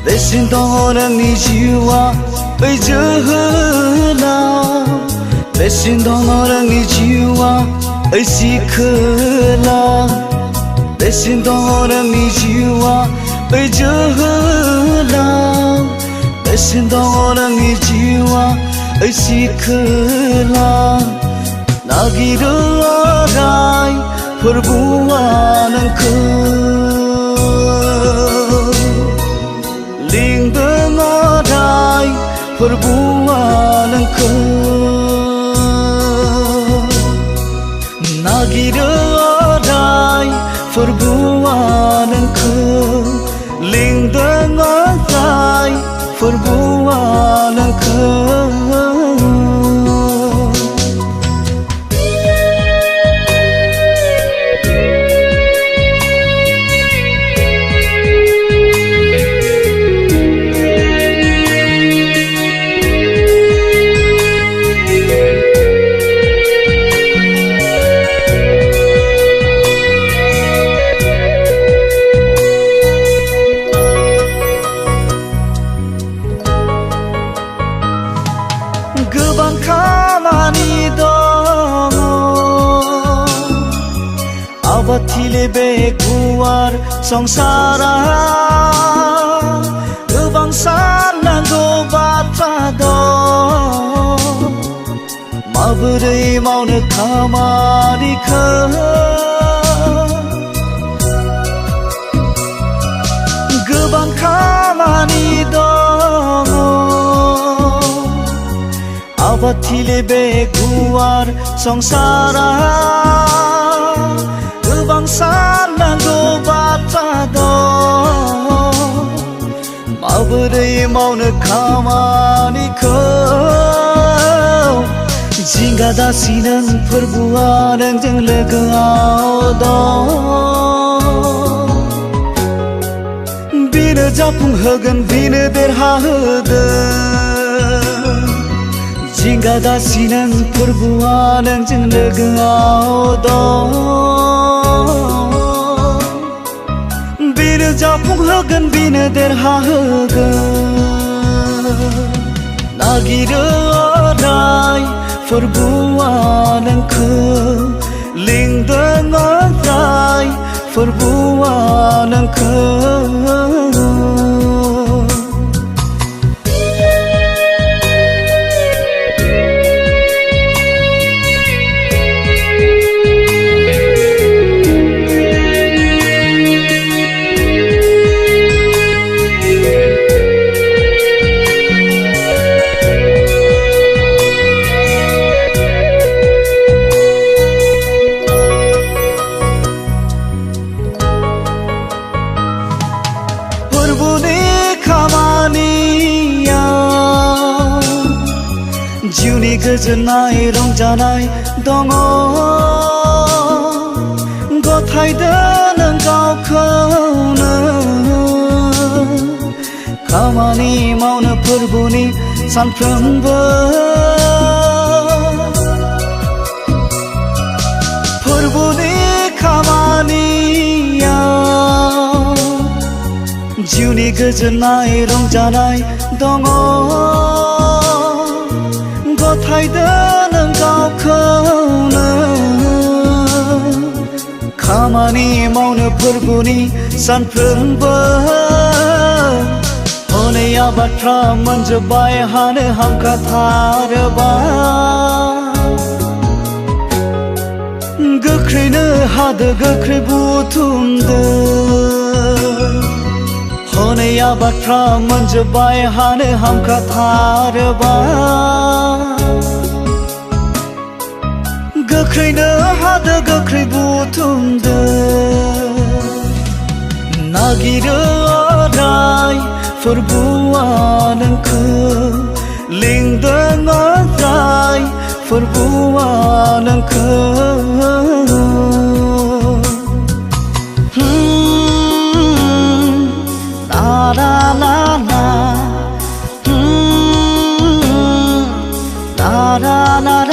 Besin dongorangi jiwa bejelah, besin dongorangi jiwa sikhelah, besin dongorangi jiwa bejelah, besin dongorangi jiwa sikhelah. Nagirai perbuatan ling dengarai perbuatan nagirai perbuatan ling dengarai perbuatan Goबां खामानि दङ आबादथिलि बे गुवार संसारा गोबां साननांगौ बाथ्रा दं माबोरै मावनो खामानिखौ गोबां खामानि दङ आबादथिलि बे गुवार संसारा गोबां साननांगौ बाथ्रा दं माबोरै मावनो खामानिखौ जिंगा दासि नों फोरबुआ नोंजों लोगोआव दं बेनो जाफुंहोगोन बेनो देरहाहोगोन जिंगा दासि नों फोरबुआ नोंजों लोगोआव दं बेनो जाफुंहोगोन बेनो देरहाहोगोन नागिरै फोरबुआ नोंखौ लिंदोंरै फोरबुआ नोंखौ जिउनि गोजोननाय रंजानाय दङ गथायदो नों गावखौनो खामानि मावनो फोरबोनि सानफ्रोमबो फोरबोनि खामानियाव जिउनि गोजोननाय रंजानाय दङ गथायदो नों गावखौनो खामानि मावनो फोरबोनि सानफ्रोमबो हनैया बाथ्रा मोनजोब्बाय हानो हांखाथारोबा गोख्रैनो हादो गोख्रै बुथुमदो हनैया बाथ्रा मोनजोब्बाय हानो हांखाथारोबा गोख्रैनो हादो गोख्रै बुथुमदो नागिरो अराय फोरबुआ नोंखौ लिंदों अराय फोरबुआ नोंखौ la la la la la la